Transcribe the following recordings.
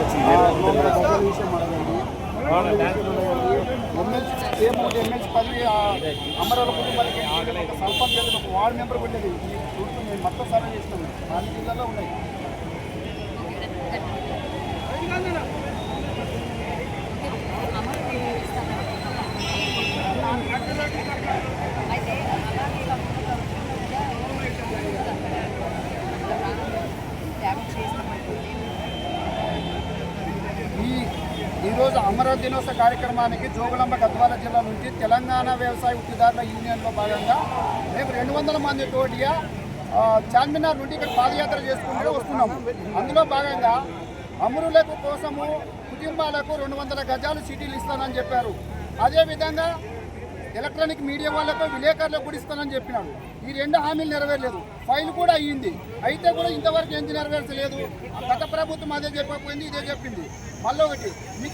విషయం అడగండి. ఎమ్మెల్సీ పదవి అమరావతి కుటుంబాలకి ఒక సర్పంచ్ ఒక వార్డు మెంబర్ ఉండేది. నేను మొత్తం సర్వే చేస్తున్నాను. 4 జిల్లాల్లో ఉన్నాయి. ఈరోజు అమరావతి దినోత్సవ కార్యక్రమానికి జోగులాంబ గద్వాల జిల్లా నుంచి తెలంగాణ వ్యవసాయ వృత్తిదారుల యూనియన్లో భాగంగా రేపు 200 మంది తోటిగా చార్మినార్ నుండి ఇక్కడ పాదయాత్ర చేసుకుంటూ వస్తున్నాము. అందులో భాగంగా అమరులకు కోసము కుటుంబాలకు 200 గజాలు సిటీలు ఇస్తానని చెప్పారు. అదేవిధంగా ఎలక్ట్రానిక్ మీడియా వాళ్ళకు విలేకరులకు కూడా ఇస్తానని చెప్పినాడు. ఈ 2 హామీలు నెరవేరలేదు. ఫైల్ కూడా అయ్యింది. అయితే కూడా ఇంతవరకు ఎందుకు నెరవేర్చలేదు? గత ప్రభుత్వం అదే చెప్పకపోయింది, ఇదే చెప్పింది. మళ్ళీ ఒకటి,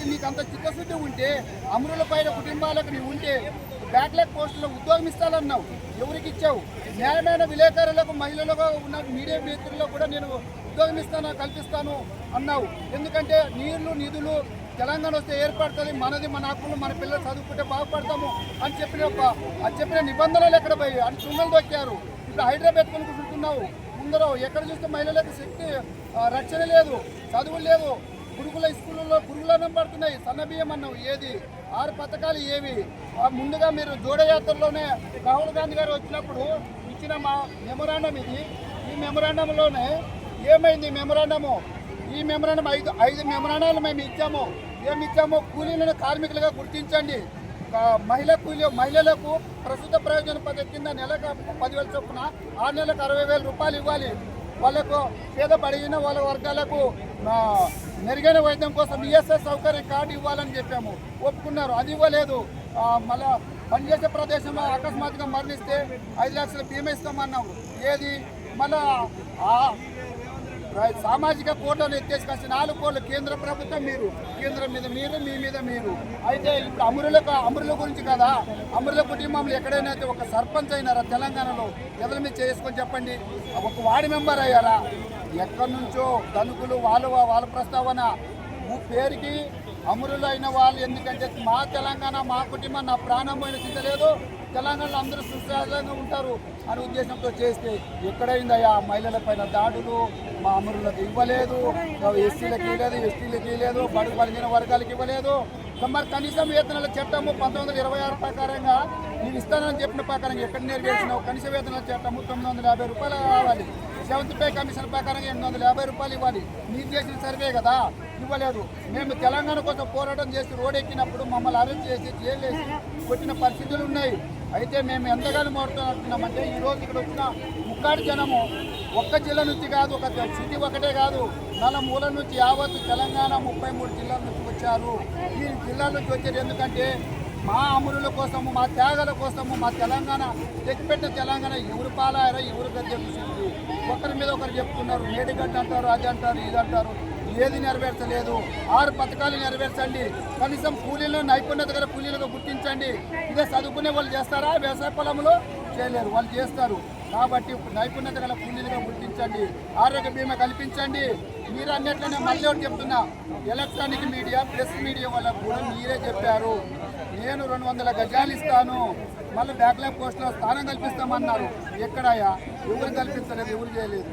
నీకు అంత చిత్తశుద్ధి ఉంటే అమరుల పైన కుటుంబాలకు నీవు ఉంటే బ్యాక్లాగ్ పోస్టులో ఉద్యోగం ఇస్తానన్నావు. ఎవరికి ఇచ్చావు? న్యాయమైన విలేకరులకు మహిళలుగా ఉన్న మీడియా మిత్రులకు కూడా నేను ఉద్యోగం కల్పిస్తాను అన్నావు. ఎందుకంటే నీళ్లు నిధులు తెలంగాణ వస్తే ఏర్పడుతుంది, మనది మన హక్కులు, మన పిల్లలు చదువుకుంటే బాగుపడతాము అని చెప్పిన నిబంధనలు ఎక్కడ పోయి అని చుమ్మలు దొక్కారు. ఇప్పుడు హైదరాబాద్ పెట్టుకుని కూర్చుంటున్నావు. ముందర ఎక్కడ చూస్తే మహిళలకు శక్తి రక్షణ లేదు, చదువులు లేవు. గురుకుల స్కూళ్ళలో పురుగులన్నం పడుతున్నాయి. సన్నబియ్యం అన్నావు. ఏది 6 పథకాలు ఏవి? ముందుగా మీరు జోడయాత్రలోనే రాహుల్ గాంధీ గారు వచ్చినప్పుడు ఇచ్చిన మా మెమొరాండం ఇది. ఈ మెమొరాండంలోనే ఏమైంది? ఈ మెమొరాండం 5 మెమొరాండాలు మేము ఇచ్చాము. ఏమి ఇచ్చాము? కూలీలను కార్మికులుగా గుర్తించండి. మహిళలకు ప్రస్తుత ప్రయోజన పథకం కింద నెలకు 10,000 చొప్పున 6 నెలలకు 60,000 రూపాయలు ఇవ్వాలి. వాళ్ళకు పేద బడిగిన వాళ్ళ వర్గాలకు మెరుగైన వైద్యం కోసం ఈఎస్ఐ సౌకర్యం కార్డు ఇవ్వాలని చెప్పాము. ఒప్పుకున్నారు. అది ఇవ్వలేదు. మళ్ళా పనిచేసే ప్రదేశంలో అకస్మాత్తుగా మరణిస్తే 5 లక్షల బీమా ఇస్తామన్నాము. ఏది? మళ్ళా సామాజిక కోటాను ఎత్తేసుకొచ్చి 4 కోట్లు కేంద్ర ప్రభుత్వం, కేంద్రం మీద మీరు, మీ మీద మీరు. అయితే ఇప్పుడు అమరుల గురించి కదా, అమరుల కుటుంబంలో ఎక్కడైనా అయితే ఒక సర్పంచ్ అయినారా తెలంగాణలో? ఎవరి మీద చేసుకొని చెప్పండి. ఒక వార్డు మెంబర్ అయ్యారా? ఎక్కడి నుంచో ధనుకులు వాళ్ళ ప్రస్తావన పేరుకి అమరులు అయిన వాళ్ళు. ఎందుకంటే మా తెలంగాణ, మా కుటుంబం, నా ప్రాణం పోయిన చింత లేదు, తెలంగాణలో అందరూ సుస్థిరంగా ఉంటారు అనే ఉద్దేశంతో చేస్తే ఎక్కడైందయ్యా? మహిళల పైన దాడులు మా అమరులకు ఇవ్వలేదు, ఎస్సీలకు ఇవ్వలేదు, ఎస్టీలకు ఇవ్వలేదు, బడుగు బలిగిన వర్గాలకు ఇవ్వలేదు. మరి కనీసం వేతనాల చట్టము 1926 ప్రకారంగా నీవు ఇస్తానని చెప్పిన ప్రకారంగా ఎక్కడ నెరవేర్చినావు? కనీస వేతనాల చట్టము 950 రూపాయలు కావాలి. 7th పే కమిషన్ ప్రకారంగా 850 రూపాయలు ఇవ్వాలి. మీరు చేసిన సర్వే కదా, ఇవ్వలేదు. మేము తెలంగాణ కోసం పోరాటం చేసి రోడ్ ఎక్కినప్పుడు మమ్మల్ని అరెస్ట్ చేసి జైలు వేసి కొట్టిన పరిస్థితులు ఉన్నాయి. అయితే మేము ఎంతగానో మాట్లాడుతున్నామంటే ఈరోజు ఇక్కడ వచ్చిన ముక్కాడి జనము ఒక్క జిల్లా నుంచి కాదు, ఒక సిటీ ఒకటే కాదు, 4 మూల నుంచి యావత్తు తెలంగాణ 33 జిల్లాల నుంచి వచ్చారు. ఈ జిల్లాల నుంచి వచ్చారు ఎందుకంటే మా అమరుల కోసము, మా త్యాగాల కోసము, మా తెలంగాణ తెచ్చిపెట్టిన తెలంగాణ ఎవరు పాలాయారో ఎవరు గద్దెంది. ఒకరి మీద ఒకరు చెప్తున్నారు. మేడిగడ్డ అంటారు, అది అంటారు, ఇది అంటారు. ఏది నెరవేర్చలేదు. 6 పథకాలు నెరవేర్చండి. కనీసం కూలీలను నైపుణ్యత గల కూలీలుగా గుర్తించండి. ఇదే చదువుకునే వాళ్ళు చేస్తారా? వ్యవసాయ పొలంలో చేయలేరు, వాళ్ళు చేస్తారు. కాబట్టి నైపుణ్యత గల కూలీలుగా గుర్తించండి. ఆరోగ్య బీమా కల్పించండి. మీరు అన్నట్లనే మళ్ళీ ఒకటి చెప్తున్నా, ఎలక్ట్రానిక్ మీడియా, ప్రెస్ మీడియా వాళ్ళకు కూడా మీరే చెప్పారు. నేను 200 గజాలు ఇస్తాను, మళ్ళీ బ్యాక్లాగ్ పోస్టులో స్థానం కల్పిస్తామన్నారు. ఎక్కడయ్యా? ఎవరు కల్పించలేదు, ఎవరు చేయలేదు.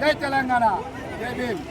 జై తెలంగాణ, జై భీమ్.